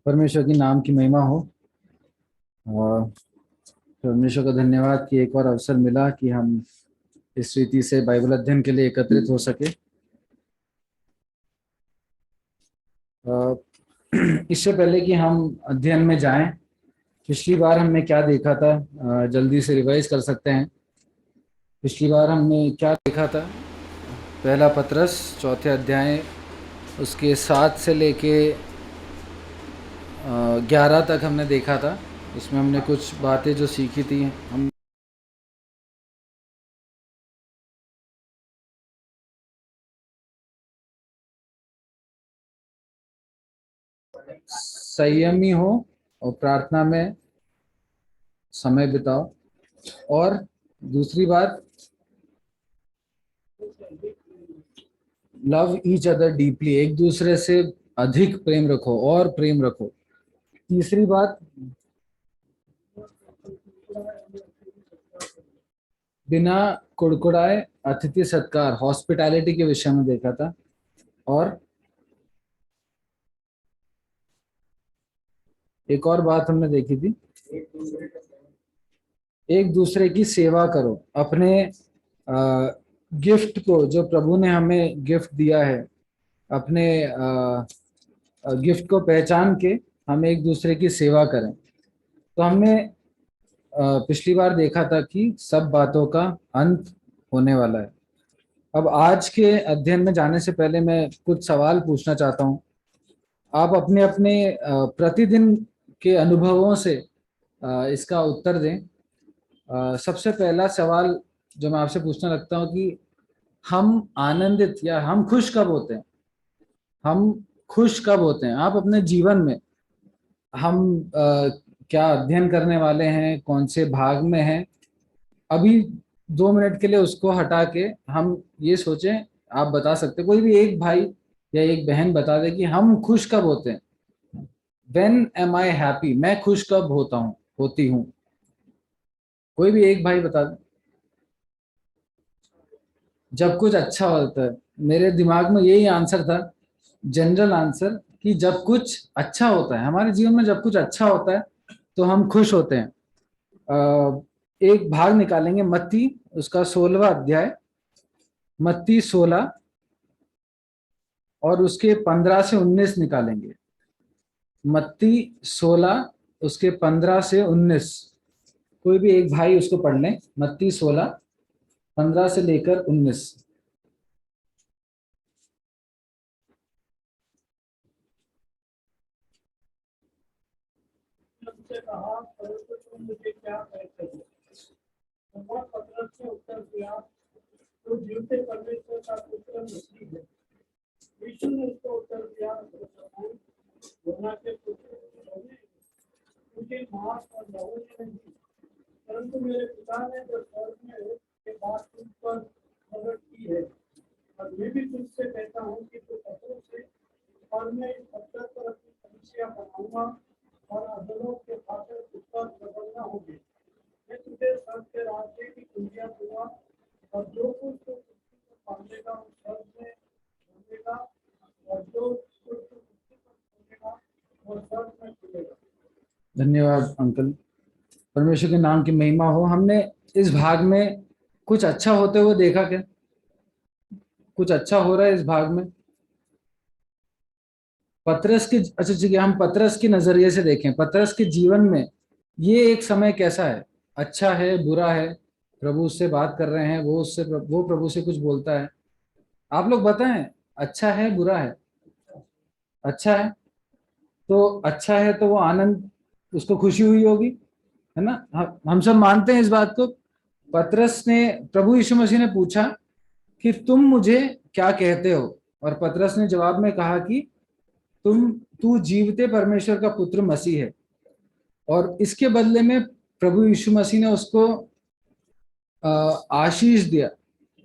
परमेश्वर की नाम की महिमा हो। और परमेश्वर का धन्यवाद कि एक और अवसर मिला कि हम इस रीति से बाइबल अध्ययन के लिए एकत्रित हो सके। अ, इससे पहले कि हम अध्ययन में जाएं, पिछली बार हमने क्या देखा था, जल्दी से रिवाइज कर सकते हैं। पिछली बार हमने क्या देखा था? पहला पतरस चौथे अध्याय उसके 7 से लेके 11 तक हमने देखा था। उसमें हमने कुछ बातें जो सीखी थी, हम संयमी हो और प्रार्थना में समय बिताओ। और दूसरी बात, लव ईच अदर डीपली, एक दूसरे से अधिक प्रेम रखो और प्रेम रखो। तीसरी बात, बिना कुड़कुड़ाए अतिथि सत्कार, हॉस्पिटैलिटी के विषय में देखा था। और एक और बात हमने देखी थी, एक दूसरे की सेवा करो। अपने गिफ्ट को, जो प्रभु ने हमें गिफ्ट दिया है, अपने गिफ्ट को पहचान के हम एक दूसरे की सेवा करें। तो हमने पिछली बार देखा था कि सब बातों का अंत होने वाला है। अब आज के अध्ययन में जाने से पहले मैं कुछ सवाल पूछना चाहता हूँ। आप अपने अपने प्रतिदिन के अनुभवों से इसका उत्तर दें। सबसे पहला सवाल जो मैं आपसे पूछना लगता हूँ कि हम आनंदित या हम खुश कब होते हैं? हम खुश कब होते हैं? आप अपने जीवन में, हम क्या अध्ययन करने वाले हैं, कौन से भाग में हैं, अभी 2 मिनट के लिए उसको हटा के हम ये सोचें। आप बता सकते, कोई भी एक भाई या एक बहन बता दे कि हम खुश कब होते हैं। When am I happy? मैं खुश कब होता हूँ, होती हूँ? कोई भी एक भाई बता दे। जब कुछ अच्छा होता है। मेरे दिमाग में यही आंसर था, जनरल आंसर, कि जब कुछ अच्छा होता है हमारे जीवन में, जब कुछ अच्छा होता है तो हम खुश होते हैं। एक भाग निकालेंगे, मत्ती उसका 16वां अध्याय, मत्ती 16 और उसके 15 से 19 निकालेंगे। मत्ती 16 उसके 15 से 19। कोई भी एक भाई उसको पढ़ लें, मत्ती 16 15 से लेकर 19। उनसे कहा, परंतु तुम मुझे क्या कहते हो? वह पतरस ने उत्तर दिया, तू जीवते परमेश्वर का पुत्र मसीह है। यीशु ने उसको उत्तर दिया, प्रभु, योना के पुत्र मुझे मांस और लहू ने नहीं, परंतु मेरे पिता ने जो स्वर्ग में है के बाद तुम पर प्रकट की है। और मैं भी तुमसे कहता हूँ कि तू पत्थरों से और मैं इस पत्थर पर अपनी कलीसिया बनाऊंगा और अधर्मों के फाटक उस पर प्रबल न होंगे। मैं तुझे स्वर्ग के राज्य की कुंजियां दूंगा, और जो कुछ तू पृथ्वी पर बांधेगा वो स्वर्ग में बांधेगा, और जो कुछ तू पृथ्वी पर खोलेगा वो स्वर्ग में खुलेगा। धन्यवाद अंकल। परमेश्वर के नाम की महिमा हो। हमने इस भाग में कुछ अच्छा होते हुए देखा क्या? कुछ अच्छा हो रहा है इस भाग में? पतरस के, अच्छा ठीक है, हम पतरस के नजरिए से देखें, पतरस के जीवन में ये एक समय कैसा है? अच्छा है, बुरा है? प्रभु उससे बात कर रहे हैं, वो प्रभु से कुछ बोलता है। आप लोग बताएं, अच्छा है बुरा है? अच्छा है। तो अच्छा है तो वो आनंद, उसको खुशी हुई होगी, है ना? हम सब मानते हैं इस बात को। पतरस ने, प्रभु यीशु मसीह ने पूछा कि तुम मुझे क्या कहते हो? और पतरस ने जवाब में कहा कि तू जीवते परमेश्वर का पुत्र मसीह है। और इसके बदले में प्रभु यीशु मसीह ने उसको आशीष दिया।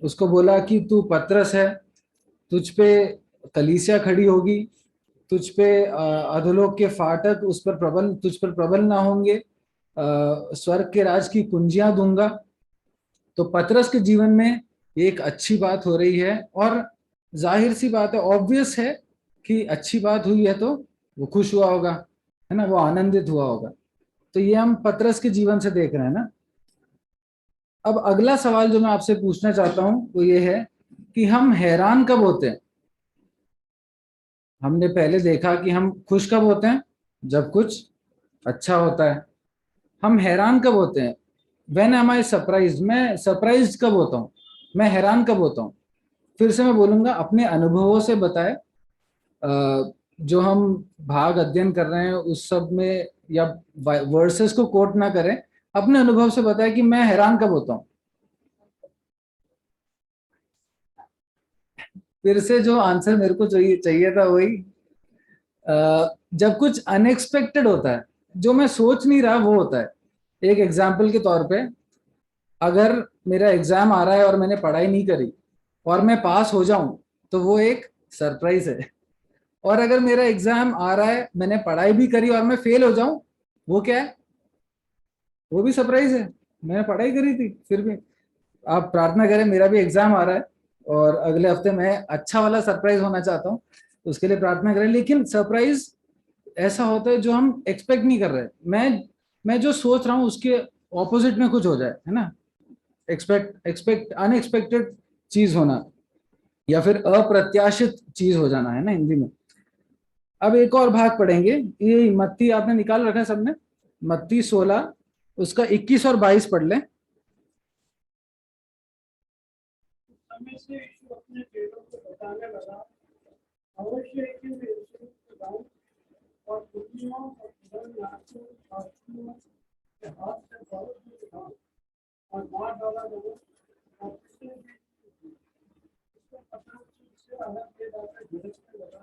उसको बोला कि तू पतरस है, तुझ पे कलीसिया खड़ी होगी, तुझ पे अधोलोक के फाटक उस पर प्रबल, तुझ पर प्रबल ना होंगे, स्वर्ग के राज की कुंजियां दूंगा। तो पतरस के जीवन में एक अच्छी बात हो रही है, और जाहिर सी बात है, ऑब्वियस है कि अच्छी बात हुई है तो वो खुश हुआ होगा। है ना, वो आनंदित हुआ होगा। तो ये हम पतरस के जीवन से देख रहे हैं ना। अब अगला सवाल जो मैं आपसे पूछना चाहता हूं वो ये है कि हम हैरान कब होते हैं। हमने पहले देखा कि हम खुश कब होते हैं, जब कुछ अच्छा होता है। हम हैरान कब होते हैं, वेन एम आई सरप्राइज, मैं सरप्राइज कब होता हूँ, मैं हैरान कब होता हूँ। फिर से मैं बोलूंगा, अपने अनुभवों से बताए। जो हम भाग अध्ययन कर रहे हैं उस सब में, या वर्सेस को कोट ना करें, अपने अनुभव से बताए कि मैं हैरान कब होता हूँ। फिर से जो आंसर मेरे को चाहिए चाहिए था वही, जब कुछ अनएक्सपेक्टेड होता है, जो मैं सोच नहीं रहा वो होता है। एक एग्जाम्पल के तौर पे, अगर मेरा एग्जाम आ रहा है और मैंने पढ़ाई नहीं करी और मैं पास हो जाऊं, तो वो एक सरप्राइज है। और अगर मेरा एग्जाम आ रहा है, मैंने पढ़ाई भी करी और मैं फेल हो जाऊं, वो क्या है, वो भी सरप्राइज है। मैंने पढ़ाई करी थी फिर भी। आप प्रार्थना करें, मेरा भी एग्जाम आ रहा है और अगले हफ्ते मैं अच्छा वाला सरप्राइज होना चाहता हूँ, उसके लिए प्रार्थना करें। लेकिन सरप्राइज ऐसा होता है जो हम एक्सपेक्ट नहीं कर रहे। मैं जो सोच रहा हूँ उसके ऑपोजिट में कुछ हो जाए, है ना। एक्सपेक्ट अनएक्सपेक्टेड चीज होना, या फिर अप्रत्याशित चीज हो जाना, है ना हिंदी में। अब एक और भाग पढ़ेंगे, ये मत्ती आपने निकाल रखा है सबने, मत्ती 16, उसका 21 और 22 पढ़ लें। समय से यीशु अपने चेलों को बताने लगा, अवश्य है कि मैं यरूशलेम को जाऊं और पुरनियों और धर्मयाजकों शास्त्रियों के हाथ से बहुत ही उठाऊं और मार डाला जाऊं, और किसी भी उसको पकड़ से अलग ले जाकर झिड़कने लगा,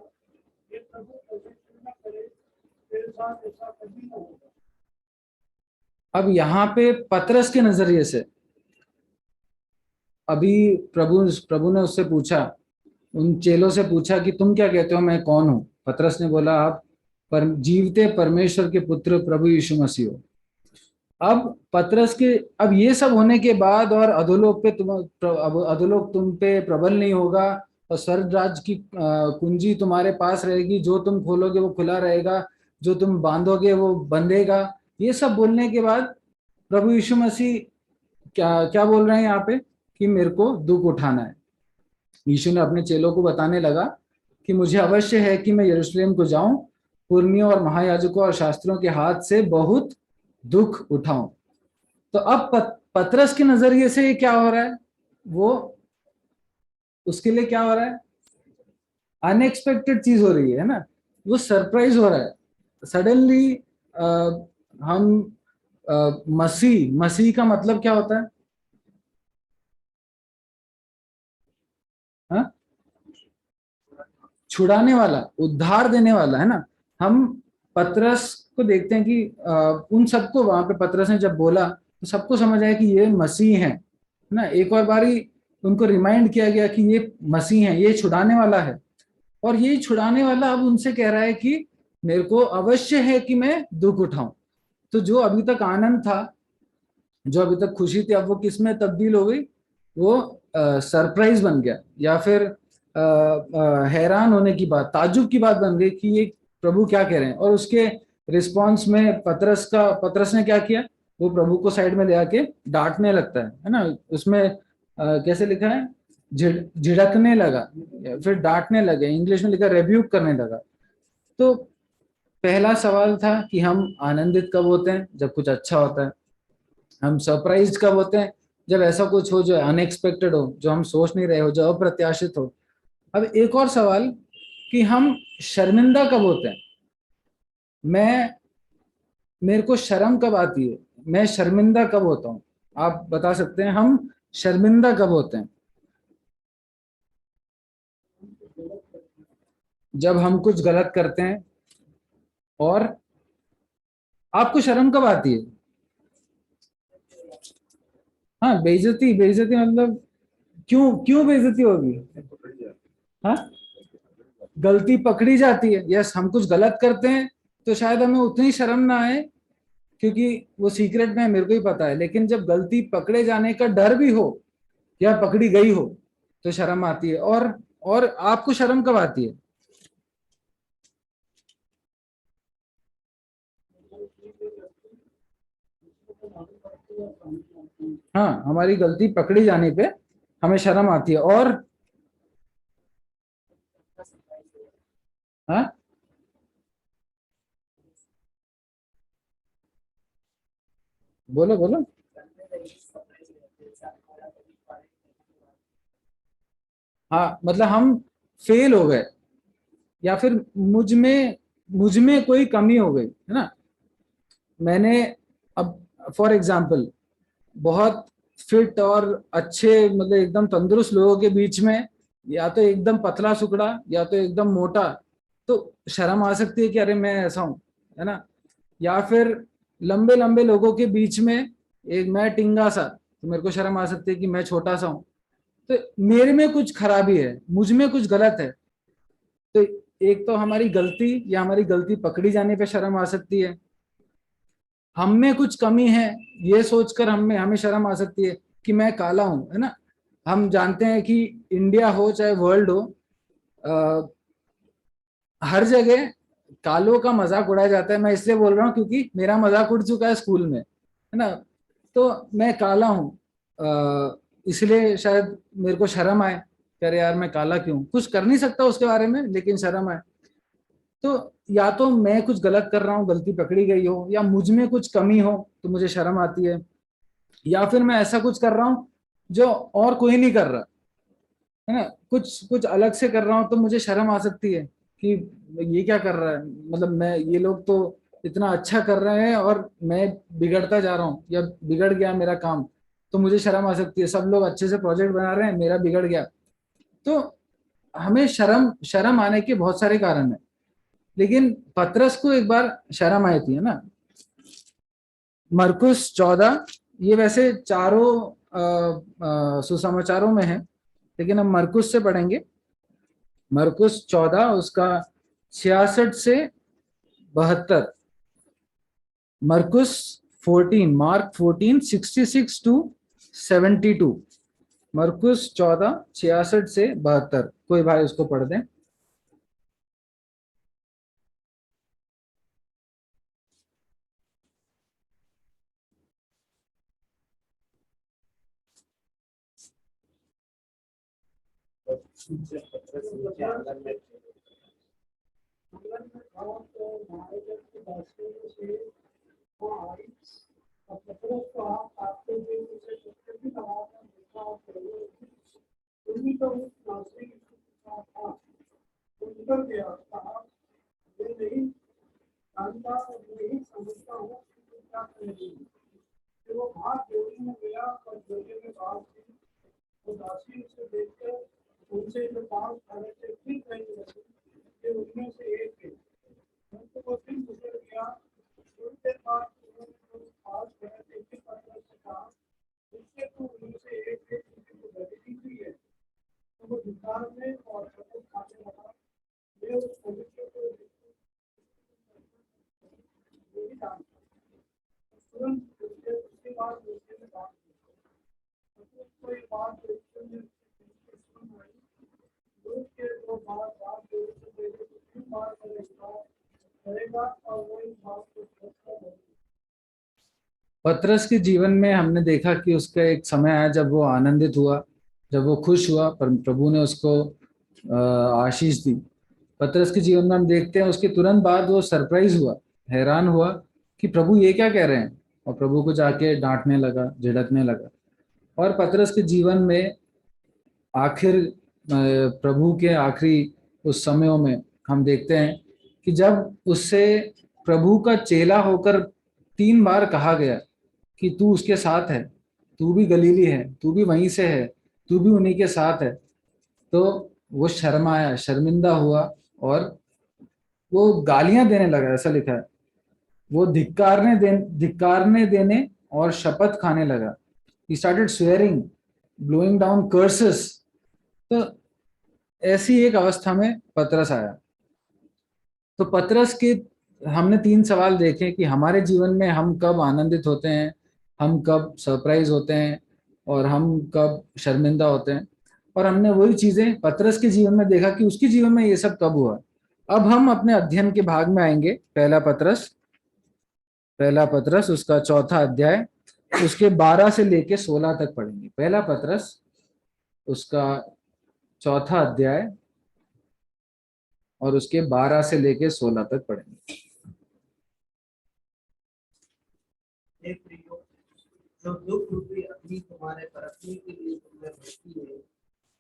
ये प्रभु परमेश्वर न करे, तेरे साथ ऐसा कभी न होगा। अब यहाँ पे पतरस के नजरिए से, अभी प्रभु प्रभु ने उससे पूछा, उन चेलों से पूछा कि तुम क्या कहते हो, मैं कौन हूं। पतरस ने बोला, आप जीवते परमेश्वर के पुत्र प्रभु यीशु मसीह हो। अब पतरस के, अब ये सब होने के बाद, और अधोलोक पे अब अधोलोक तुम पे प्रबल नहीं होगा, और स्वर्ग राज की कुंजी तुम्हारे पास रहेगी, जो तुम खोलोगे वो खुला रहेगा, जो तुम बांधोगे वो बंधेगा। ये सब बोलने के बाद प्रभु यीशु मसीह क्या क्या बोल रहे हैं यहाँ पे, कि मेरे को दुख उठाना है। यीशु ने अपने चेलों को बताने लगा कि मुझे अवश्य है कि मैं यरूशलेम को जाऊं, पुरनियों और महायाजकों और शास्त्रियों के हाथ से बहुत दुख उठाऊं। तो अब पतरस के नजरिए से ये क्या हो रहा है, वो उसके लिए क्या हो रहा है, अनएक्सपेक्टेड चीज हो रही है ना, वो सरप्राइज हो रहा है। सडनली हम मसीह, मसीह का मतलब क्या होता है, हा? छुड़ाने वाला, उद्धार देने वाला, है ना। हम पतरस को देखते हैं कि उन सबको वहां पे पतरस ने जब बोला तो सबको समझ आया कि ये मसीह है ना। एक और बारी उनको रिमाइंड किया गया कि ये मसीह है, ये छुड़ाने वाला है। और ये छुड़ाने वाला अब उनसे कह रहा है कि मेरे को अवश्य है कि मैं दुख उठाऊं। तो जो अभी तक आनंद था, जो अभी तक खुशी थी, अब वो किस में तब्दील हो गई, वो सरप्राइज बन गया, या फिर हैरान होने की बात, ताज्जुब की बात बन गई कि ये प्रभु क्या कह रहे हैं। और उसके रिस्पांस में पतरस ने क्या किया, वो प्रभु को साइड में ले आके डांटने लगता है ना। उसमें कैसे लिखा है, झिड़कने लगा, या फिर डांटने लगे, इंग्लिश में लिखा रेब्यूक करने लगा। तो पहला सवाल था कि हम आनंदित कब होते हैं, जब कुछ अच्छा होता है। हम सरप्राइज कब होते हैं, जब ऐसा कुछ हो जो अनएक्सपेक्टेड हो, जो हम सोच नहीं रहे हो, जो अप्रत्याशित हो। अब एक और सवाल कि हम शर्मिंदा कब होते हैं, मैं मेरे को शर्म कब आती है, मैं शर्मिंदा कब होता हूं। आप बता सकते हैं हम शर्मिंदा कब होते हैं, जब हम कुछ गलत करते हैं। और आपको शर्म कब आती है, हाँ बेइज्जती, बेइज्जती मतलब क्यों, क्यों बेइज्जती होगी, हाँ गलती पकड़ी जाती है। यस, हम कुछ गलत करते हैं तो शायद हमें उतनी शर्म ना आए, क्योंकि वो सीक्रेट में है, मेरे को ही पता है। लेकिन जब गलती पकड़े जाने का डर भी हो, या पकड़ी गई हो, तो शर्म आती है। और आपको शर्म कब आती है, गलतियां सामने आती हैं। हाँ, हमारी गलती पकड़ी जाने पे हमें शर्म आती है। और हाँ, बोलो बोलो। हाँ, मतलब हम फेल हो गए, या फिर मुझ में कोई कमी हो गई है ना। मैंने अब फॉर एग्जाम्पल बहुत फिट और अच्छे, मतलब एकदम तंदुरुस्त लोगों के बीच में, या तो एकदम पतला सुकड़ा या तो एकदम मोटा, तो शर्म आ सकती है कि अरे मैं ऐसा हूं, है ना। या फिर लंबे लंबे लोगों के बीच में एक मैं टिंगा सा, तो मेरे को शर्म आ सकती है कि मैं छोटा सा हूं। तो मेरे में कुछ खराबी है, मुझ में कुछ गलत है। तो एक तो हमारी गलती या हमारी गलती पकड़ी जाने पे शर्म आ सकती है। हम में कुछ कमी है, ये सोचकर हमें शर्म आ सकती है कि मैं काला हूं, है ना। हम जानते हैं कि इंडिया हो चाहे वर्ल्ड हो, अ, हर जगह कालों का मजाक उड़ाया जाता है। मैं इसलिए बोल रहा हूँ क्योंकि मेरा मजाक उड़ चुका है स्कूल में, है ना। तो मैं काला हूँ, इसलिए शायद मेरे को शर्म आए कि अरे यार मैं काला क्यों, कुछ कर नहीं सकता उसके बारे में लेकिन शर्म आए। तो या तो मैं कुछ गलत कर रहा हूँ, गलती पकड़ी गई हो, या मुझ में कुछ कमी हो तो मुझे शर्म आती है, या फिर मैं ऐसा कुछ कर रहा हूँ जो और कोई नहीं कर रहा, है ना। कुछ कुछ अलग से कर रहा हूँ तो मुझे शर्म आ सकती है कि ये क्या कर रहा है, मतलब मैं, ये लोग तो इतना अच्छा कर रहे हैं और मैं बिगड़ता जा रहा हूँ या बिगड़ गया मेरा काम, तो मुझे शर्म आ सकती है। सब लोग अच्छे से प्रोजेक्ट बना रहे हैं, मेरा बिगड़ गया। तो हमें शर्म शर्म आने के बहुत सारे कारण है। लेकिन पतरस को एक बार शर्म आई थी, है ना। मरकुस 14, ये वैसे चारों सुसमाचारों में है, लेकिन हम मरकुस से पढ़ेंगे। मरकुस 14 उसका 66 से 72। मरकुस 14, मार्क 14 66 टू 72। मरकुस 14 66 से 72, कोई भाई उसको पढ़ दें। आंगन में था तो महाराजा के दासियों से वो आई और पतरस को हाथ आते हुए उसे पत्थर की आवाज में देखा और पहले तुम्ही तो उस नासरी के साथ था। तो निकल गया, कहा मैं नहीं जानता और नहीं समझता हूँ कि तुम क्या कर रही हो। फिर वो भाग जोड़ी में गया और जोड़े में बात थी। वो दासी उसे देखकर उनसे जो पांव खड़े थे फिर कहने लगी कि उनमें से एक थे। उनको वो फिर गुजर गया। थोड़ी देर बाद उन्होंने जो पास खड़े थे फिर पतरस से कहा इससे तो उनमें से एक थे जिनकी तो गलती हुई है। तो वो धिक्कार में और शपथ खाने लगा मैं उस मनुष्य को नहीं जानता। तुरंत उसके बाद दूसरे में बात की। कोई बात दूसरे में सुन आई। दूध के दो बार बात जोड़ने से पहले तो तीन बार करेगा और वो इस बात को सोचता है। पतरस के जीवन में हमने देखा कि उसका एक समय आया जब वो आनंदित हुआ, जब वो खुश हुआ, पर प्रभु ने उसको आशीष दी। पतरस के जीवन में हम देखते हैं उसके तुरंत बाद वो सरप्राइज हुआ, हैरान हुआ कि प्रभु ये क्या कह रहे हैं, और प्रभु को जाके डांटने लगा, झिड़कने लगा। और पतरस के जीवन में आखिर प्रभु के आखिरी उस समयों में हम देखते हैं कि जब उससे प्रभु का चेला होकर 3 बार कहा गया कि तू उसके साथ है, तू भी गलीली है, तू भी वहीं से है, तू भी उन्हीं के साथ है, तो वो शर्माया, शर्मिंदा हुआ और वो गालियां देने लगा, ऐसा लिखा है। वो धिक्कारने देने और शपथ खाने लगा। He started swearing, blowing down curses। तो ऐसी एक अवस्था में पतरस आया। तो पतरस के हमने 3 सवाल देखे कि हमारे जीवन में हम कब आनंदित होते हैं, हम कब सरप्राइज होते हैं, और हम कब शर्मिंदा होते हैं। और हमने वही चीजें पतरस के जीवन में देखा कि उसके जीवन में ये सब कब हुआ। अब हम अपने अध्ययन के भाग में आएंगे। पहला पतरस उसका 4था अध्याय उसके 12 से लेके 16 तक पढ़ेंगे। पहला पत्रस उसका चौथा अध्याय और उसके 12 से लेके 16 तक पढ़ेंगे। हे प्रियो, जो दुख रूपी अग्नि तुम्हारे परखने के लिए तुम्हें भेजती है,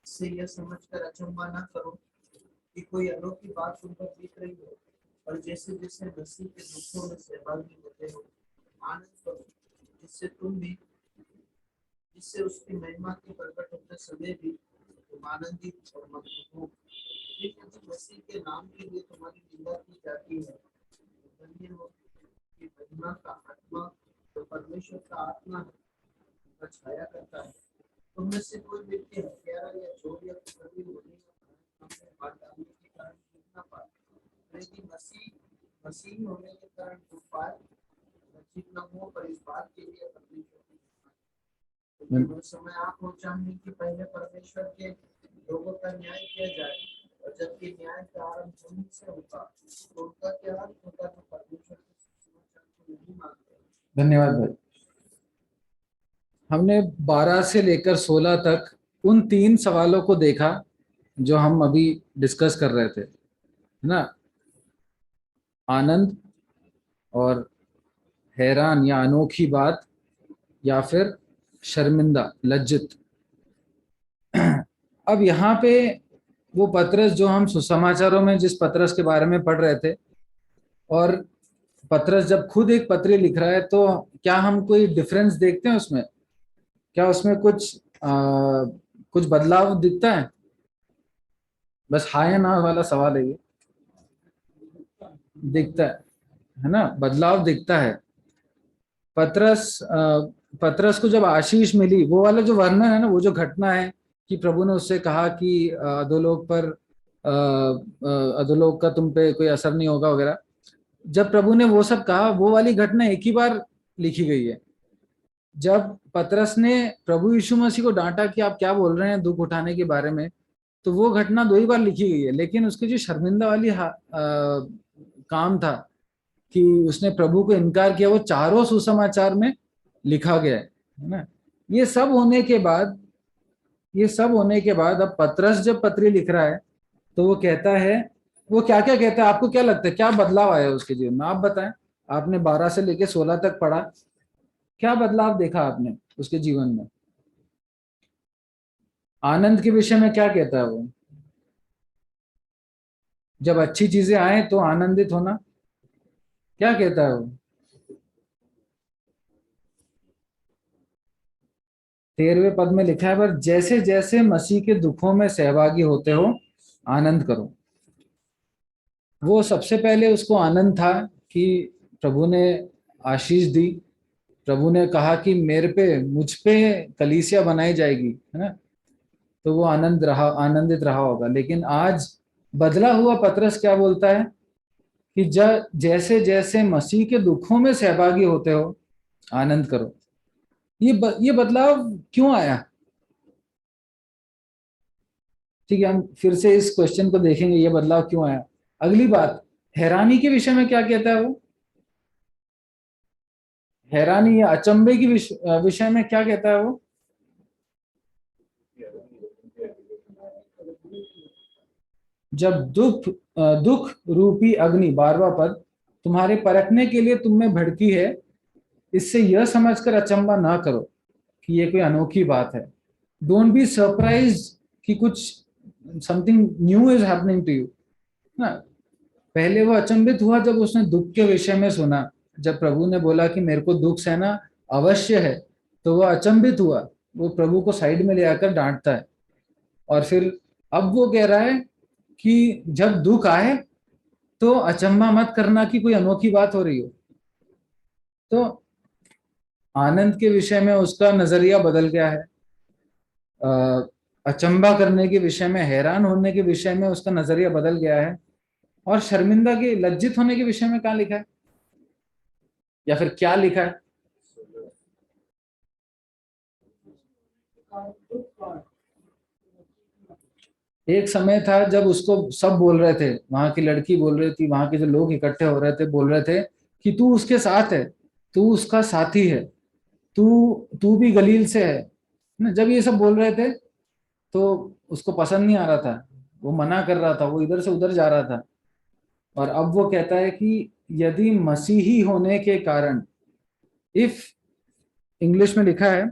इससे यह समझकर अचंभा न करो कि कोई अनोखी बात तुम पर बीत रही हो, और जैसे जैसे मसीह के दुखों में सहभागी होते हो आनंद करो, जिससे उसकी महिमा के प्रकट होते समय भी तुम आनंदित और मगन हो। यदि मसीह के नाम के लिए तुम्हारी निंदा की जाती है तो धन्य हो कि महिमा का आत्मा तो परमेश्वर का आत्मा है, उनका छाया करता है। तुम में से कोई व्यक्ति हत्यारा या चोर या कुकर्मी होने का कारण बात डालने के कारण दुख न पाए, यदि मसीह होने के कारण दुख पाए, लज्जित न हो, पर इस बात के लिए परमेश्वर की वो समय आप हो चाहेंगे कि पहले परमेश्वर के लोगों का न्याय किया जाए, और जबकि न्याय का आरंभ उन्हीं से होगा, तो उनका क्या अर्थ होगा जो परमेश्वर के समाचार को नहीं मानते। धन्यवाद भाई। हमने 12 से लेकर 16 तक उन 3 सवालों को देखा जो हम अभी डिस्कस कर रहे थे, है ना। आनंद और हैरान या अनोखी बात, या फिर शर्मिंदा, लज्जित। अब यहाँ पे वो पत्रस जो हम सुसमाचारों में जिस पत्रस के बारे में पढ़ रहे थे, और पत्रस जब खुद एक पत्री लिख रहा है तो क्या हम कोई डिफरेंस देखते हैं उसमें? क्या उसमें कुछ बदलाव दिखता है? बस हाँ या ना वाला सवाल है ये। दिखता है ना, बदलाव दिखता है। पत्रस को जब आशीष मिली, वो वाला जो वर्णन है ना, वो जो घटना है कि प्रभु ने उससे कहा कि अधोलोक पर अधोलोक का तुम पे कोई असर नहीं होगा वगैरह, जब प्रभु ने वो सब कहा, वो वाली घटना एक ही बार लिखी गई है। जब पतरस ने प्रभु यीशु मसीह को डांटा कि आप क्या बोल रहे हैं दुख उठाने के बारे में, तो वो घटना 2 ही बार लिखी गई है। लेकिन उसकी जो शर्मिंदा वाली काम था कि उसने प्रभु को इनकार किया, वो चारों सुसमाचार में लिखा गया है ना। ये सब होने के बाद अब पतरस जब पत्री लिख रहा है तो वो कहता है, वो क्या क्या कहता है? आपको क्या लगता है, क्या बदलाव आया उसके जीवन में? आप बताएं। आपने 12 से लेके 16 तक पढ़ा, क्या बदलाव देखा आपने उसके जीवन में? आनंद के विषय में क्या कहता है वो? जब अच्छी चीजें आए तो आनंदित होना, क्या कहता है वो? 13वें पद में लिखा है, पर जैसे जैसे मसीह के दुखों में सहभागी होते हो आनंद करो। वो सबसे पहले उसको आनंद था कि प्रभु ने आशीष दी, प्रभु ने कहा कि मुझ पे कलीसिया बनाई जाएगी, है ना। तो वो आनंदित रहा होगा। लेकिन आज बदला हुआ पतरस क्या बोलता है कि जैसे जैसे मसीह के दुखों में सहभागी होते हो आनंद करो। ये बदलाव क्यों आया? ठीक है, हम फिर से इस क्वेश्चन को देखेंगे, ये बदलाव क्यों आया। अगली बात, हैरानी के विषय में क्या कहता है वो? हैरानी या अचंभे की विषय में क्या कहता है वो? जब दुख रूपी अग्नि, 12वां पद, तुम्हारे परखने के लिए तुम में भड़की है, इससे यह समझकर अचंभा ना करो कि ये कोई अनोखी बात है। डोंट बी सरप्राइज कि कुछ something new is happening to you ना। पहले वो अचंभित हुआ जब उसने दुख के विषय में सुना, जब प्रभु ने बोला कि मेरे को दुख सहना अवश्य है, तो वो अचंभित हुआ, वो प्रभु को साइड में ले आकर डांटता है। और फिर अब वो कह रहा है कि जब दुख आए तो अचंभा मत करना कि कोई अनोखी बात हो रही हो। तो आनंद के विषय में उसका नजरिया बदल गया है, अचंभा करने के विषय में, हैरान होने के विषय में उसका नजरिया बदल गया है। और शर्मिंदा के, लज्जित होने के विषय में क्या लिखा है, या फिर क्या लिखा है? एक समय था जब उसको सब बोल रहे थे, वहां की लड़की बोल रही थी, वहां के जो लोग इकट्ठे हो रहे थे बोल रहे थे कि तू उसके साथ है, तू उसका साथी है। तू तू भी गलील से है ना। जब ये सब बोल रहे थे तो उसको पसंद नहीं आ रहा था, वो मना कर रहा था, वो इधर से उधर जा रहा था। और अब वो कहता है कि यदि मसीही होने के कारण, इफ, इंग्लिश में लिखा है,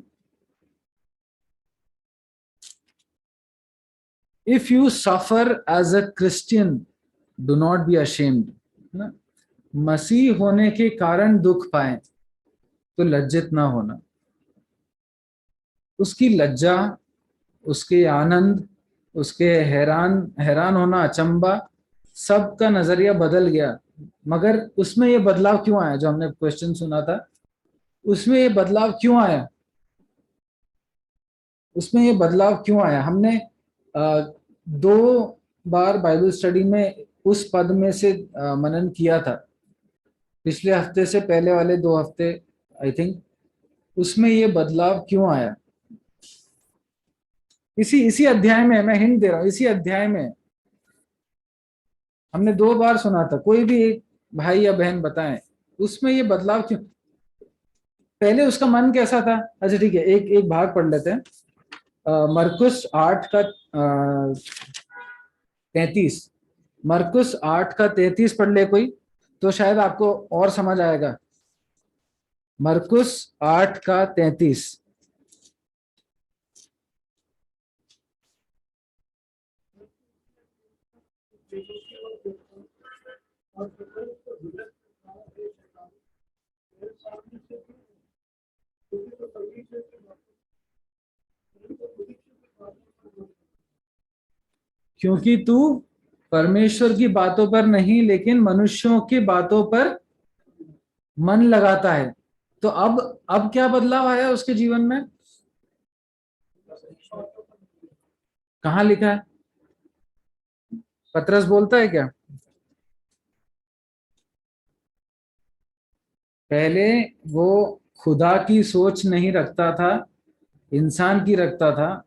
if you suffer as a Christian do not be ashamed, ना, मसीह होने के कारण दुख पाए तो लज्जित ना होना। उसकी लज्जा, उसके आनंद, उसके हैरान हैरान होना, अचंबा, सबका नजरिया बदल गया। मगर उसमें ये बदलाव क्यों आया, जो हमने क्वेश्चन सुना था, उसमें ये बदलाव क्यों आया, उसमें ये बदलाव क्यों आया? हमने 2 बार बाइबल स्टडी में उस पद में से मनन किया था, पिछले हफ्ते से पहले वाले 2 हफ्ते, आई थिंक। उसमें ये बदलाव क्यों आया? इसी इसी अध्याय में, मैं हिंट दे रहा हूं, इसी अध्याय में हमने 2 बार सुना था। कोई भी एक भाई या बहन बताएं उसमें ये बदलाव क्यों? पहले उसका मन कैसा था? अच्छा ठीक है, एक एक भाग पढ़ लेते हैं। मरकुस 8 का 33, मरकुस 8 का 33 पढ़ ले कोई, तो शायद आपको और समझ आएगा। मरकुस 8 का 33। और पतरस को हिलक में कहा, हे शैतान, मेरे सामने से दूर हो, क्योंकि तो परमेश्वर की बातों, तो परीक्षा की बातों पर मत कर। क्योंकि तू परमेश्वर की बातों पर नहीं लेकिन मनुष्यों की बातों पर मन लगाता है। तो अब क्या बदलाव आया उसके जीवन में? कहाँ लिखा है? पतरस बोलता है क्या? पहले वो खुदा की सोच नहीं रखता था, इंसान की रखता था,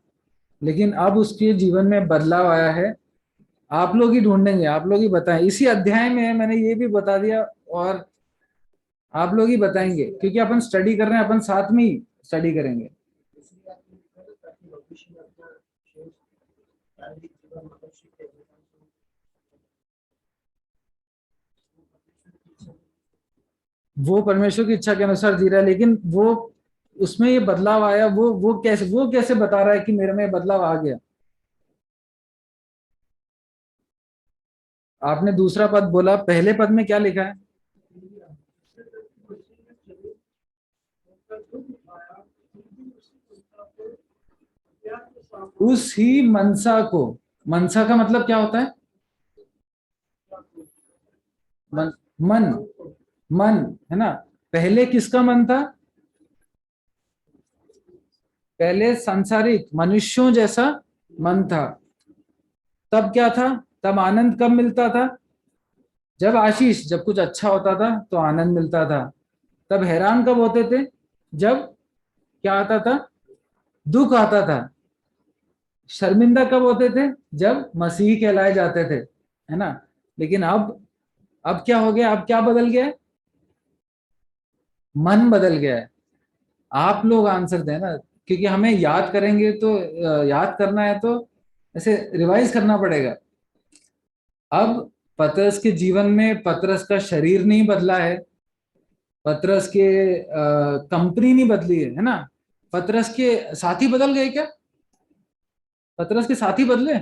लेकिन अब उसके जीवन में बदलाव आया है। आप लोग ही ढूंढेंगे, आप लोग ही बताएं। इसी अध्याय में मैंने ये भी बता दिया, और आप लोग ही बताएंगे, क्योंकि अपन स्टडी कर रहे हैं, अपन साथ में ही स्टडी करेंगे। दूसरी बात ये लिखा है ताकि भविष्य में अपना शेष शारीरिक जीवन मनुष्य के जीवन को वो परमेश्वर की इच्छा के अनुसार जी रहा है, लेकिन वो, उसमें ये बदलाव आया, वो कैसे बता रहा है कि मेरे में बदलाव आ गया? आपने दूसरा पद बोला, पहले पद में क्या लिखा है? उनका दुख उठाया, उनकी उसी चिंता को अज्ञान के सामने उस ही मनसा को, मनसा का मतलब क्या होता है? मन, मन, मन, है ना। पहले किसका मन था? पहले सांसारिक मनुष्यों जैसा मन था। तब क्या था? तब आनंद कब मिलता था? जब आशीष, जब कुछ अच्छा होता था तो आनंद मिलता था। तब हैरान कब होते थे? जब क्या आता था? दुख आता था। शर्मिंदा कब होते थे? जब मसीही कहलाए जाते थे, है ना। लेकिन अब क्या हो गया? अब क्या बदल गया है? मन बदल गया है। आप लोग आंसर दें ना, क्योंकि हमें याद करेंगे तो याद करना है तो ऐसे रिवाइज करना पड़ेगा। अब पतरस के जीवन में पतरस का शरीर नहीं बदला है, पतरस के कंपनी नहीं बदली है ना। पतरस के साथी बदल गए क्या? पतरस के साथी बदले?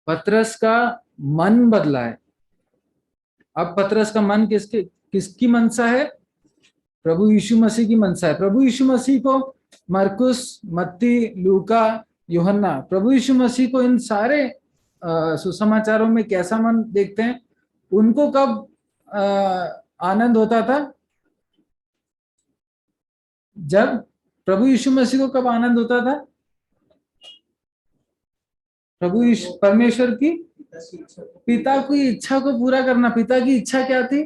पतरस का मन बदला है। अब पतरस का मन किसकी मनसा है? प्रभु यीशु मसीह की मनसा है। प्रभु यीशु मसीह को मरकुस, मत्ती, लूका, यूहन्ना, प्रभु यीशु मसीह को इन सारे सुसमाचारों में कैसा मन देखते हैं? उनको कब आनंद होता था? जब प्रभु यीशु मसीह को कब आनंद होता था? प्रभु यीशु परमेश्वर की, पिता की इच्छा को पूरा करना। पिता की इच्छा क्या थी?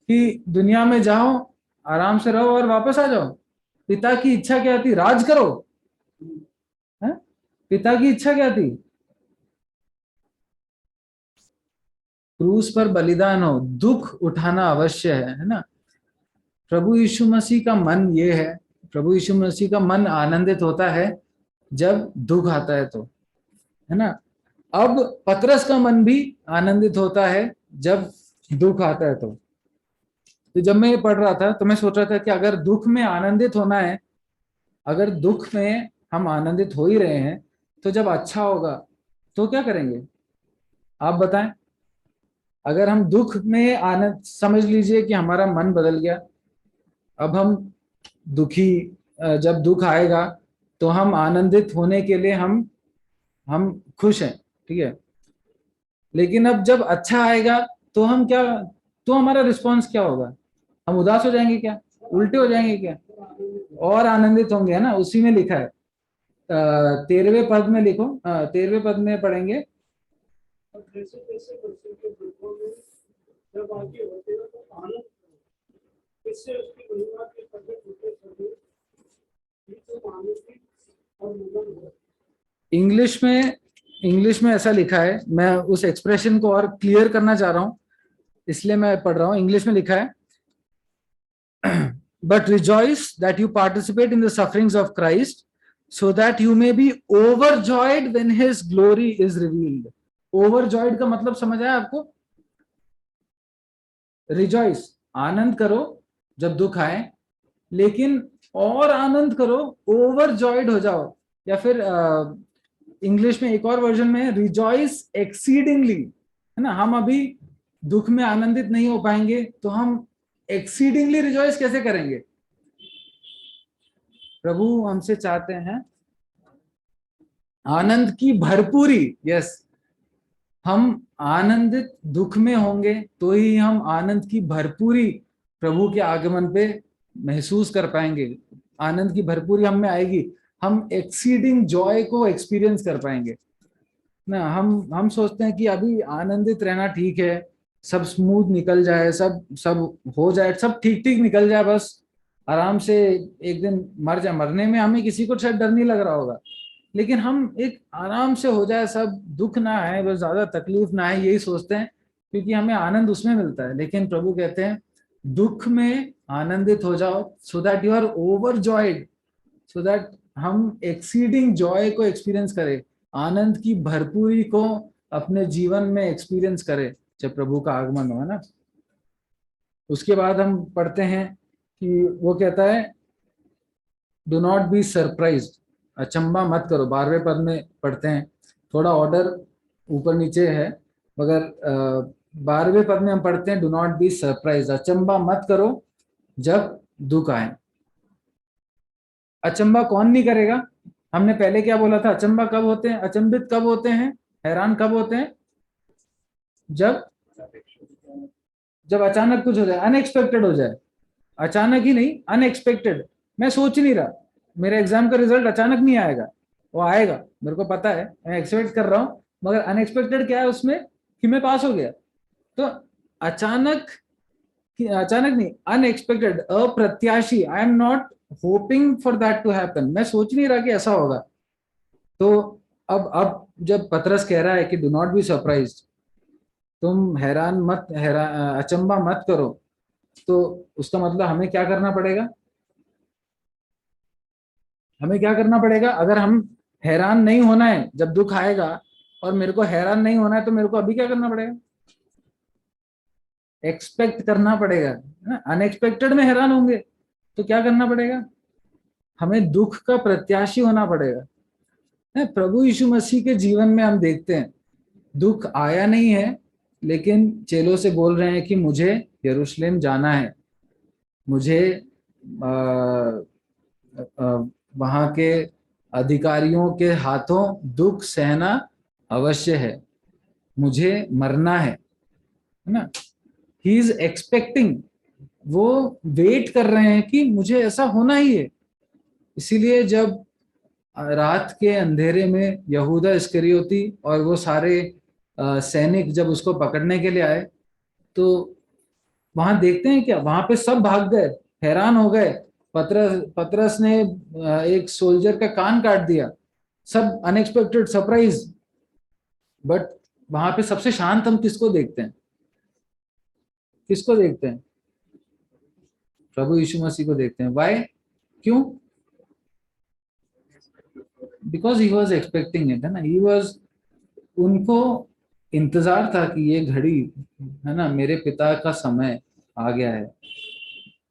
कि दुनिया में जाओ, आराम से रहो और वापस आ जाओ। पिता की इच्छा क्या थी? राज करो, है? पिता की इच्छा क्या थी? क्रूस पर बलिदान हो, दुख उठाना अवश्य है ना। प्रभु यीशु मसीह का मन ये है, प्रभु यीशु मसीह का मन आनंदित होता है जब दुख आता है, तो है ना। अब पतरस का मन भी आनंदित होता है जब दुख आता है। तो जब मैं ये पढ़ रहा था तो मैं सोच रहा था कि अगर दुख में आनंदित होना है, अगर दुख में हम आनंदित हो ही रहे हैं, तो जब अच्छा होगा तो क्या करेंगे, आप बताएं। अगर हम दुख में आनंद, समझ लीजिए कि हमारा मन बदल गया, अब हम दुखी, जब दुख आएगा तो हम आनंदित होने के लिए हम खुश हैं, ठीक है। लेकिन अब जब अच्छा आएगा तो हम क्या, तो हमारा रिस्पॉन्स क्या होगा, हम उदास हो जाएंगे क्या, उल्टे हो जाएंगे क्या, और आनंदित होंगे, है ना। उसी में लिखा है 13वें पद में, लिखो 13वें पद में पढ़ेंगे। और जैसे जैसे मसीह के दुखों में जब आगे होते हैं तो आनंद करो। इससे उसकी महिमा के प्रकट होते समय भी तुम आनंदित और मगन हो। इंग्लिश में ऐसा लिखा है, मैं उस एक्सप्रेशन को और क्लियर करना चाह रहा हूं, इसलिए मैं पढ़ रहा हूं। इंग्लिश में लिखा है, but rejoice that you participate in the sufferings of Christ, so that you may be overjoyed when his glory is revealed. Overjoyed का मतलब समझ आया आपको? Rejoice, आनंद करो जब दुख आए, लेकिन और आनंद करो, ओवरजॉयड हो जाओ। या फिर इंग्लिश में एक और वर्जन में रिजॉइस एक्सीडिंगली, है ना। हम अभी दुख में आनंदित नहीं हो पाएंगे, तो हम एक्सीडिंगली रिजॉइस कैसे करेंगे? प्रभु हमसे चाहते हैं आनंद की भरपूरी। यस, हम आनंदित दुख में होंगे तो ही हम आनंद की भरपूरी प्रभु के आगमन पे महसूस कर पाएंगे। आनंद की भरपूरी हम में आएगी, हम एक्सीडिंग जॉय को एक्सपीरियंस कर पाएंगे ना। हम सोचते हैं कि अभी आनंदित रहना ठीक है, सब स्मूथ निकल जाए, सब सब हो जाए, सब ठीक ठीक निकल जाए, बस आराम से एक दिन मर जाए। मरने में हमें किसी को शायद डर नहीं लग रहा होगा, लेकिन हम एक आराम से हो जाए, सब दुख ना आए, बस ज्यादा तकलीफ ना आए, यही सोचते हैं, क्योंकि हमें आनंद उसमें मिलता है। लेकिन प्रभु कहते हैं दुख में आनंदित हो जाओ, so that you are overjoyed, so that हम एक्सीडिंग जॉय को एक्सपीरियंस करें, आनंद की भरपूरी को अपने जीवन में एक्सपीरियंस करें जब प्रभु का आगमन हो, है ना। उसके बाद हम पढ़ते हैं कि वो कहता है डू नॉट बी सरप्राइज्ड, अचंबा मत करो। 12वें पद में पढ़ते हैं, थोड़ा ऑर्डर ऊपर नीचे है, मगर 12वें पद में हम पढ़ते हैं डू नॉट बी सरप्राइज, अचंबा मत करो जब दुख आए। अचंबा कौन नहीं करेगा? हमने पहले क्या बोला था, अचंबा कब होते हैं, अचंभित कब होते हैं, हैरान कब होते हैं? जब जब अचानक कुछ हो जाए, अनएक्सपेक्टेड हो जाए। अचानक ही नहीं, अनएक्सपेक्टेड। मैं सोच नहीं रहा मेरे एग्जाम का रिजल्ट अचानक नहीं आएगा, वो आएगा, मेरे को पता है, मैं एक्सपेक्ट कर रहा हूँ, मगर अनएक्सपेक्टेड क्या है उसमें कि मैं पास हो गया। तो अचानक, अचानक नहीं, अनएक्सपेक्टेड, अप्रत्याशी, I am not hoping for that to happen, मैं सोच नहीं रहा कि ऐसा होगा। तो अब जब पतरस कह रहा है कि डू नॉट बी सरप्राइज्ड, तुम अचंबा मत करो, तो उसका मतलब हमें क्या करना पड़ेगा? हमें क्या करना पड़ेगा? अगर हम हैरान नहीं होना है जब दुख आएगा, और मेरे को हैरान नहीं होना है, तो मेरे को अभी क्या करना पड़ेगा? एक्सपेक्ट करना पड़ेगा, है ना। अनएक्सपेक्टेड में हैरान होंगे तो क्या करना पड़ेगा? हमें दुख का प्रत्याशी होना पड़ेगा। प्रभु यीशु मसीह के जीवन में हम देखते हैं दुख आया नहीं है, लेकिन चेलों से बोल रहे हैं कि मुझे यरूशलेम जाना है, मुझे वहां के अधिकारियों के हाथों दुख सहना अवश्य है, मुझे मरना है ना। ही इज एक्सपेक्टिंग, वो वेट कर रहे हैं कि मुझे ऐसा होना ही है। इसीलिए जब रात के अंधेरे में यहूदा इस्करियोती और वो सारे सैनिक जब उसको पकड़ने के लिए आए, तो वहां देखते हैं क्या, वहां पे सब भाग गए, हैरान हो गए। पतरस ने एक सोल्जर का कान काट दिया, सब अनएक्सपेक्टेड, सरप्राइज। बट वहां पे सबसे शांत हम किसको देखते हैं? किसको देखते हैं? प्रभु यीशु मसीह को देखते हैं। वाई? क्यों? Because he was expecting it, है ना। ही वॉज, उनको इंतजार था कि ये घड़ी, है ना, मेरे पिता का समय आ गया है,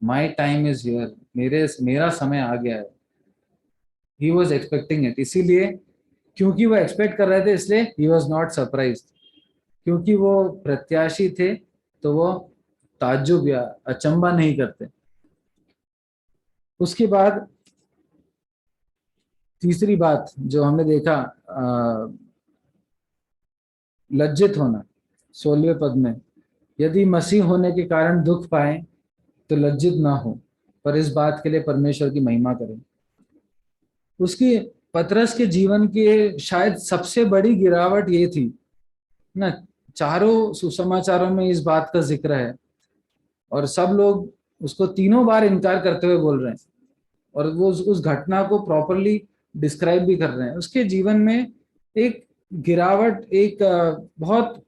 माई टाइम इज हियर, मेरा समय आ गया है। ही वॉज एक्सपेक्टिंग इट, इसीलिए क्योंकि वो एक्सपेक्ट कर रहे थे इसलिए ही वॉज नॉट सरप्राइज, क्योंकि वो प्रत्याशी थे तो वो ताज्जुब या अचंबा नहीं करते। उसके बाद तीसरी बात जो हमने देखा, लज्जित होना, 16वें पद में, यदि मसीह होने के कारण दुख पाए तो लज्जित ना हो, पर इस बात के लिए परमेश्वर की महिमा करें। उसकी, पतरस के जीवन की शायद सबसे बड़ी गिरावट ये थी ना। चारों सुसमाचारों में इस बात का जिक्र है और सब लोग उसको तीनों बार इनकार करते हुए बोल रहे हैं, और वो उस घटना को प्रॉपरली डिस्क्राइब भी कर रहे हैं। उसके जीवन में एक गिरावट, एक बहुत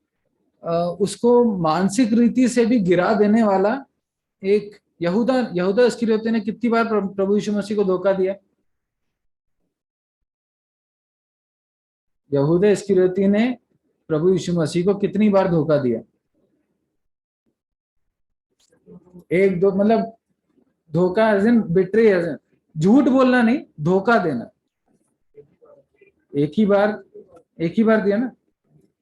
उसको मानसिक रीति से भी गिरा देने वाला एक, यहूदा इस्करियोती ने कितनी बार प्रभु यीशु मसीह को धोखा दिया? यहूदा इस्करियोती ने प्रभु यीशु मसीह को कितनी बार धोखा दिया? एक दो, मतलब धोखा as in betray, as in झूठ बोलना नहीं, धोखा देना। एक ही बार दिया ना।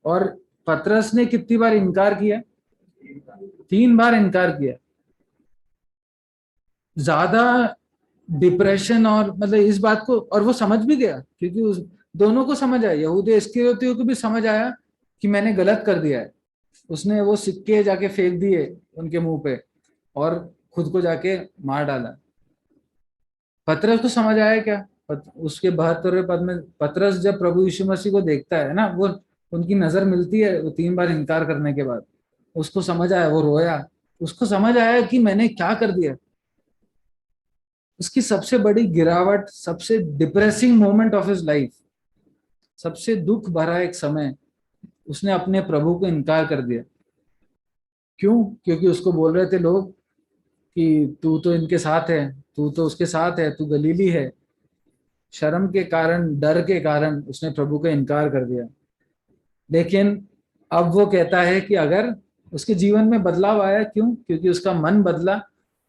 और पतरस ने कितनी बार इनकार किया? 3 बार इनकार किया। ज्यादा डिप्रेशन, और मतलब इस बात को, और वो समझ भी गया, क्योंकि उस दोनों को समझ आया, यहूदा इस्करियोती को भी समझ आया कि मैंने गलत कर दिया है। उसने वो सिक्के जाके फेंक दिए उनके मुंह पे और खुद को जाके मार डाला। पतरस को समझ आया क्या? उसके 72वें पद में पतरस जब प्रभु यीशु मसीह को देखता है ना, वो उनकी नजर मिलती है, वो 3 बार इनकार करने के बाद उसको समझ आया, वो रोया, उसको समझ आया कि मैंने क्या कर दिया। उसकी सबसे बड़ी गिरावट, सबसे depressing moment of his life, सबसे दुख भरा एक समय, उसने अपने प्रभु को इनकार कर दिया। क्यों? क्योंकि उसको बोल रहे थे लोग कि तू तो इनके साथ है, तू तो उसके साथ है, तू गलीली है। शर्म के कारण, डर के कारण उसने प्रभु का इनकार कर दिया। लेकिन अब वो कहता है कि अगर उसके जीवन में बदलाव आया, क्यों? क्योंकि उसका मन बदला।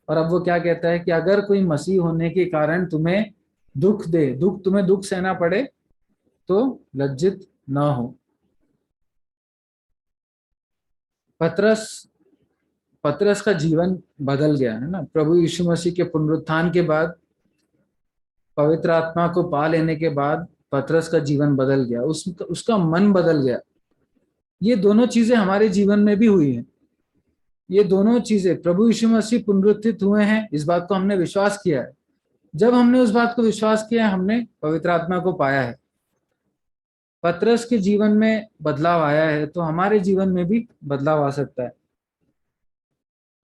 और अब वो क्या कहता है कि अगर कोई मसीह होने के कारण तुम्हें दुख दे, तुम्हें दुख सहना पड़े, तो लज्जित ना हो। पतरस का जीवन बदल गया, है ना। प्रभु यीशु मसीह के पुनरुत्थान के बाद, पवित्र आत्मा को पा लेने के बाद पतरस का जीवन बदल गया, उसका मन बदल गया। ये दोनों चीजें हमारे जीवन में भी हुई हैं। ये दोनों चीजें, प्रभु यीशु मसीह पुनरुत्थित हुए हैं, इस बात को हमने विश्वास किया है। जब हमने उस बात को विश्वास किया है, हमने पवित्र आत्मा को पाया है। पतरस के जीवन में बदलाव आया है, तो हमारे जीवन में भी बदलाव आ सकता है।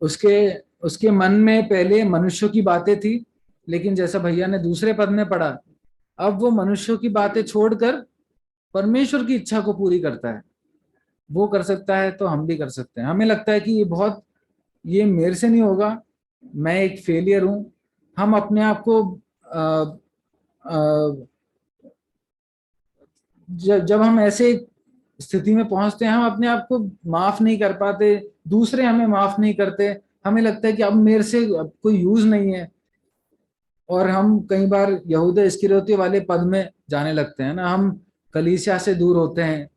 उसके उसके मन में पहले मनुष्यों की बातें थी, लेकिन जैसा भैया ने दूसरे पद में पढ़ा, अब वो मनुष्यों की बातें छोड़कर परमेश्वर की इच्छा को पूरी करता है। वो कर सकता है तो हम भी कर सकते हैं। हमें लगता है कि ये मेरे से नहीं होगा, मैं एक फेलियर हूं। हम अपने आप को जब हम ऐसे स्थिति में पहुंचते हैं, हम अपने आप को माफ नहीं कर पाते, दूसरे हमें माफ नहीं करते, हमें लगता है कि अब मेरे से अब कोई यूज नहीं है, और हम कई बार यहूदा इस्करियोती वाले पद में जाने लगते हैं ना। हम कलीसिया से दूर होते हैं,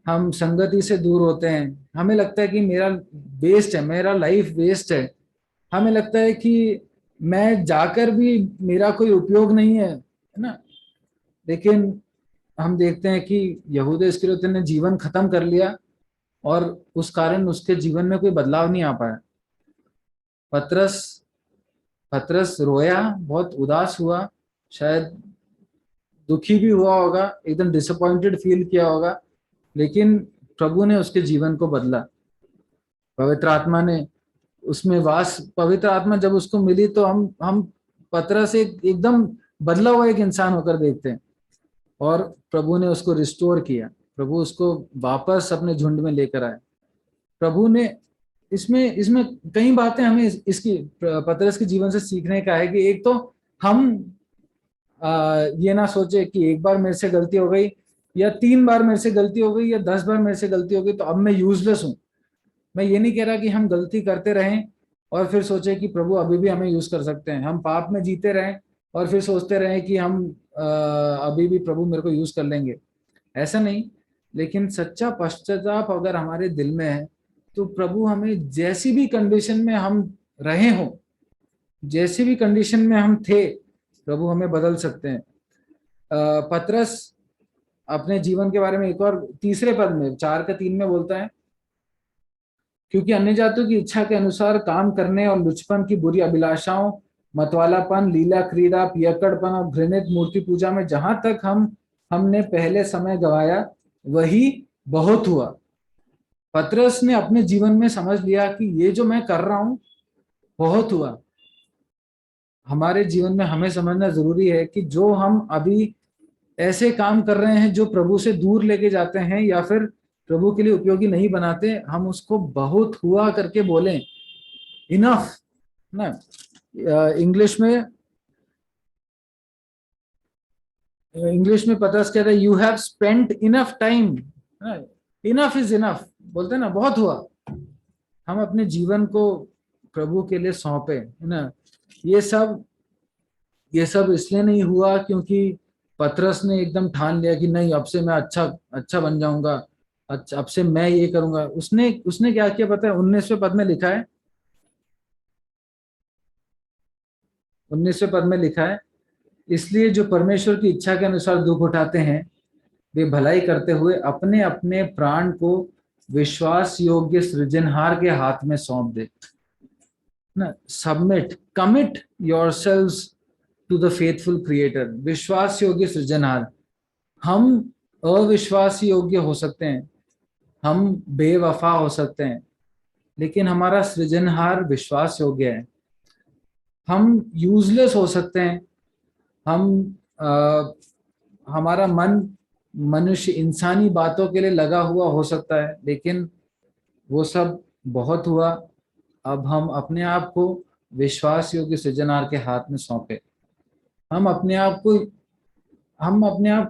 हम संगति से दूर होते हैं, हमें लगता है कि मेरा वेस्ट है, मेरा लाइफ वेस्ट है, हमें लगता है कि मैं जाकर भी मेरा कोई उपयोग नहीं है ना। लेकिन हम देखते हैं कि यहूदा इस्करियोती ने जीवन खत्म कर लिया, और उस कारण उसके जीवन में कोई बदलाव नहीं आ पाया। पतरस पतरस रोया, बहुत उदास हुआ, शायद दुखी भी हुआ होगा, एकदम डिसअपॉइंटेड फील किया होगा, लेकिन प्रभु ने उसके जीवन को बदला। पवित्र आत्मा ने उसमें पवित्र आत्मा जब उसको मिली, तो हम पतरस एकदम बदला हुआ एक इंसान होकर देखते हैं, और प्रभु ने उसको रिस्टोर किया, प्रभु उसको वापस अपने झुंड में लेकर आए। प्रभु ने इसमें इसमें कई बातें हमें इसकी पतरस के जीवन से सीखने का है कि एक तो हम ये ना सोचे कि एक बार मेरे से गलती हो गई या 3 बार मेरे से गलती हो गई या 10 बार मेरे से गलती हो गई तो अब मैं यूजलेस हूं। मैं ये नहीं कह रहा कि हम गलती करते रहें और फिर सोचे कि प्रभु अभी भी हमें यूज कर सकते हैं, हम पाप में जीते रहें और फिर सोचते रहें कि हम अभी भी प्रभु मेरे को यूज कर लेंगे, ऐसा नहीं। लेकिन सच्चा पश्चाताप अगर हमारे दिल में है तो प्रभु हमें जैसी भी कंडीशन में हम रहे हो, जैसी भी कंडीशन में हम थे, प्रभु हमें बदल सकते हैं। पतरस अपने जीवन के बारे में एक और तीसरे पद में 4:3 में बोलता है, क्योंकि अन्य जातियों की इच्छा के अनुसार काम करने और लुचपन की बुरी अभिलाषाओं, मतवालापन, लीला क्रीड़ा, पियक्कड़पन और घृणित मूर्ति पूजा में जहां तक हमने पहले समय गवाया वही बहुत हुआ। पतरस ने अपने जीवन में समझ लिया कि ये जो मैं कर रहा हूं बहुत हुआ। हमारे जीवन में हमें समझना जरूरी है कि जो हम अभी ऐसे काम कर रहे हैं जो प्रभु से दूर लेके जाते हैं या फिर प्रभु के लिए उपयोगी नहीं बनाते, हम उसको बहुत हुआ करके बोलें, इनफ ना। इंग्लिश में पतरस कहता है you have spent enough time, enough is enough बोलते हैं ना, बहुत हुआ। हम अपने जीवन को प्रभु के लिए सौंपे, है ना। ये सब इसलिए नहीं हुआ क्योंकि पतरस ने एकदम ठान लिया कि नहीं अब से मैं अच्छा अच्छा बन जाऊंगा, अच्छा अब से मैं ये करूंगा। उसने उसने क्या किया पता है? 19वें पद में लिखा है, 19वें पद में लिखा है, इसलिए जो परमेश्वर की इच्छा के अनुसार दुख उठाते हैं वे भलाई करते हुए अपने अपने प्राण को विश्वास योग्य सृजनहार के हाथ में सौंप दे ना। Submit, commit yourselves to the faithful creator. विश्वास योग्य सृजनहार। हम अविश्वास योग्य हो सकते हैं, हम बेवफा हो सकते हैं, लेकिन हमारा सृजनहार विश्वास योग्य है। हम यूजलेस हो सकते हैं, हम हमारा मन मनुष्य इंसानी बातों के लिए लगा हुआ हो सकता है, लेकिन वो सब बहुत हुआ। अब हम अपने आप को विश्वास योग्य सृजनहार के हाथ में सौंपे। हम अपने आप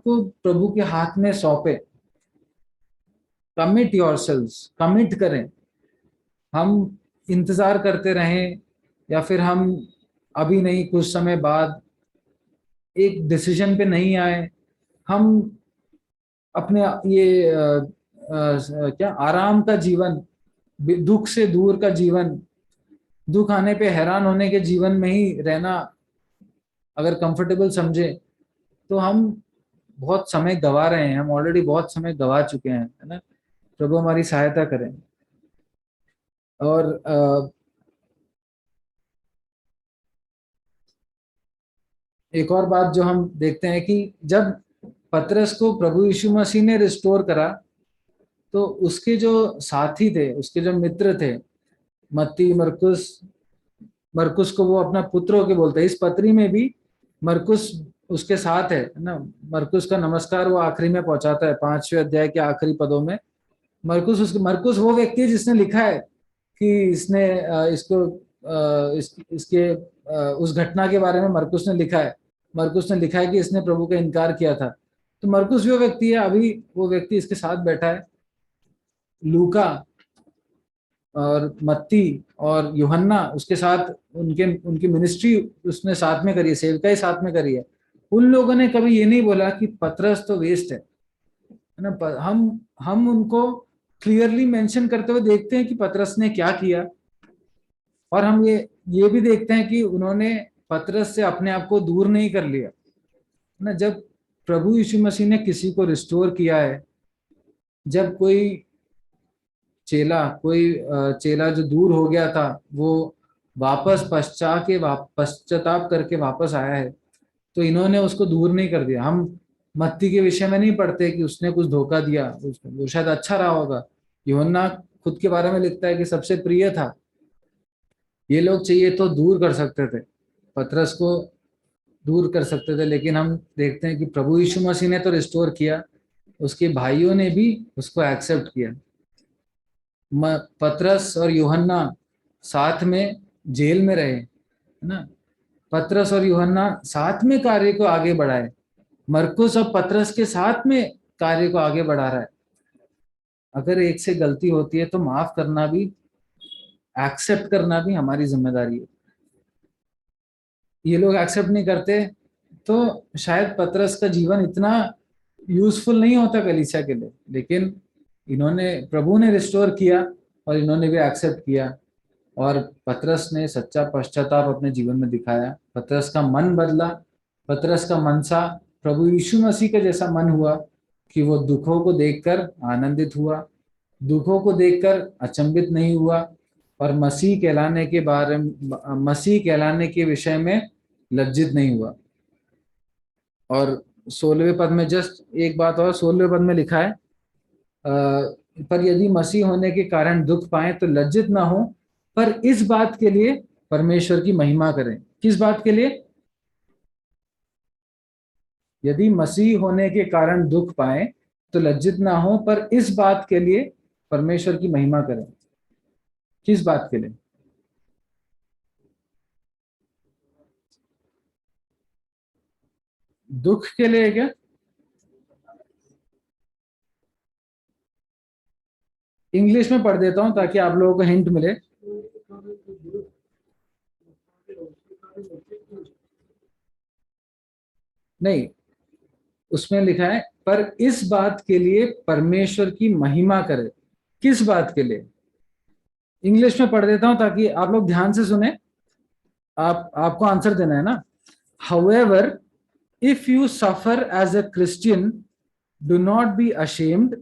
को प्रभु के हाथ में सौंपे। कमिट योरसेल्व्स, कमिट करें। हम इंतजार करते रहें या फिर हम अभी नहीं कुछ समय बाद एक डिसीजन पे नहीं आए, हम अपने ये क्या आराम का जीवन, दुख से दूर का जीवन, दुख आने पे हैरान होने के जीवन में ही रहना अगर कंफर्टेबल समझे तो हम बहुत समय गवा रहे हैं, हम ऑलरेडी बहुत समय गवा चुके हैं, है ना। प्रभु हमारी सहायता करें। और एक और बात जो हम देखते हैं कि जब पतरस को प्रभु यीशु मसीह ने रिस्टोर करा तो उसके जो साथी थे, उसके जो मित्र थे, मत्ती, मरकुस, मरकुस को वो अपना पुत्रों के बोलते हैं। इस पत्री में भी मरकुस उसके साथ है ना। मरकुस का नमस्कार वो आखिरी में पहुंचाता है, 5वें अध्याय के आखिरी पदों में। मरकुस वो व्यक्ति है जिसने लिखा है कि इसने इसके उस घटना के बारे में मरकुस ने लिखा है। मरकुस ने लिखा है कि इसने प्रभु का इनकार किया था। तो मरकुस वो व्यक्ति है, अभी वो व्यक्ति इसके साथ बैठा है। लूका और मत्ती और यूहन्ना उसके साथ, उनके उनकी मिनिस्ट्री उसने साथ में करी है, सेवकाई साथ में करी है। उन लोगों ने कभी ये नहीं बोला कि पतरस तो वेस्ट है ना। हम उनको क्लियरली मेंशन करते हुए देखते हैं कि पतरस ने क्या किया, और हम ये भी देखते हैं कि उन्होंने पतरस से अपने आप को दूर नहीं कर लिया ना। जब प्रभु यीशु मसीह ने किसी को रिस्टोर किया है, जब कोई चेला जो दूर हो गया था वो वापस पश्चाताप करके वापस आया है, तो इन्होंने उसको दूर नहीं कर दिया। हम मत्ती के विषय में नहीं पढ़ते कि उसने कुछ धोखा दिया, वो शायद अच्छा रहा होगा। यूहन्ना खुद के बारे में लिखता है कि सबसे प्रिय था। ये लोग चाहिए तो दूर कर सकते थे, पतरस को दूर कर सकते थे, लेकिन हम देखते हैं कि प्रभु यीशु मसीह ने तो रिस्टोर किया, उसके भाइयों ने भी उसको एक्सेप्ट किया। पतरस और यूहन्ना साथ में जेल में रहे, है ना। पतरस और यूहन्ना साथ में कार्य को आगे बढ़ाए। मरकुस और पतरस के साथ में कार्य को आगे बढ़ा रहा है। अगर एक से गलती होती है तो माफ करना भी, एक्सेप्ट करना भी हमारी जिम्मेदारी है। ये लोग एक्सेप्ट नहीं करते तो शायद पतरस का जीवन इतना यूजफुल नहीं होता कलीसिया के लिए, लेकिन इन्होंने, प्रभु ने रिस्टोर किया और इन्होंने भी एक्सेप्ट किया, और पतरस ने सच्चा पश्चाताप अपने जीवन में दिखाया। पतरस का मन बदला, पतरस का मनसा प्रभु यीशु मसीह के जैसा मन हुआ कि वो दुखों को देखकर आनंदित हुआ, दुखों को देखकर अचंभित नहीं हुआ, और मसीह कहलाने के विषय में लज्जित नहीं हुआ। और 16वें पद में, जस्ट एक बात और, 16वें पद में लिखा है पर यदि मसीह होने के कारण दुख पाए तो लज्जित ना हो, पर इस बात के लिए परमेश्वर की महिमा करें। किस बात के लिए? यदि मसीह होने के कारण दुख पाए तो लज्जित ना हो, पर इस बात के लिए परमेश्वर की महिमा करें। किस बात के लिए? दुख के लिए क्या? इंग्लिश में पढ़ देता हूं ताकि आप लोगों को हिंट मिले। नहीं, उसमें लिखा है पर इस बात के लिए परमेश्वर की महिमा करे। किस बात के लिए? इंग्लिश में पढ़ देता हूं ताकि आप लोग ध्यान से सुने। आपको आंसर देना है ना। However, if you suffer as a Christian, do not be ashamed,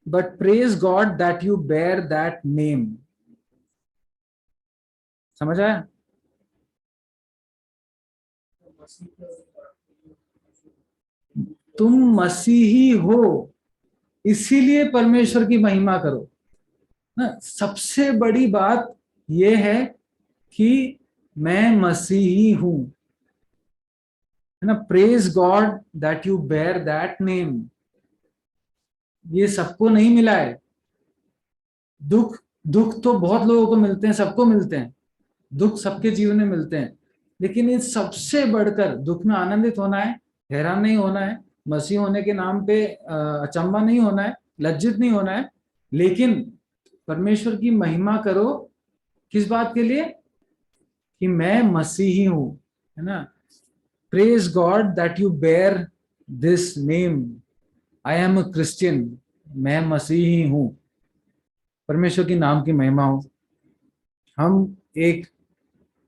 but praise God that you bear that name. समझ आया? तुम मसीही हो इसीलिए परमेश्वर की महिमा करो ना। सबसे बड़ी बात यह है कि मैं मसीही हूं, है ना। Praise God that you bear that name. ये सबको नहीं मिला है। दुख दुख तो बहुत लोगों को मिलते हैं, सबको मिलते हैं, दुख सबके जीवन में मिलते हैं, लेकिन इन सबसे बढ़कर दुख में आनंदित होना है, हैरान नहीं होना है, मसीह होने के नाम पे अचंभा नहीं होना है, लज्जित नहीं होना है, लेकिन परमेश्वर की महिमा करो। किस बात के लिए? कि मैं मसीही हूं, है ना। Praise God that you bear this name. I am a Christian. मैं मसीही हूं। परमेश्वर की नाम की महिमा हो। हम एक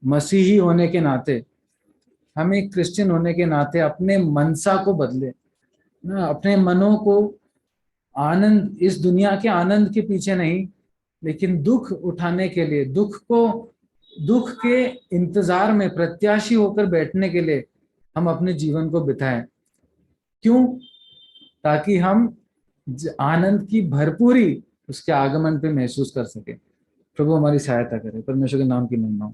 मसीही होने के नाते, हम एक क्रिश्चियन होने के नाते अपने मनसा को बदले ना, अपने मनों को आनंद, इस दुनिया के आनंद के पीछे नहीं, लेकिन दुख उठाने के लिए, दुख के इंतजार में प्रत्याशी होकर बैठने के लिए हम अपने जीवन को बिताएं। क्यों? ताकि हम आनंद की भरपूरी उसके आगमन पे महसूस कर सके। प्रभु हमारी सहायता करे। परमेश्वर के नाम की महिमा हो।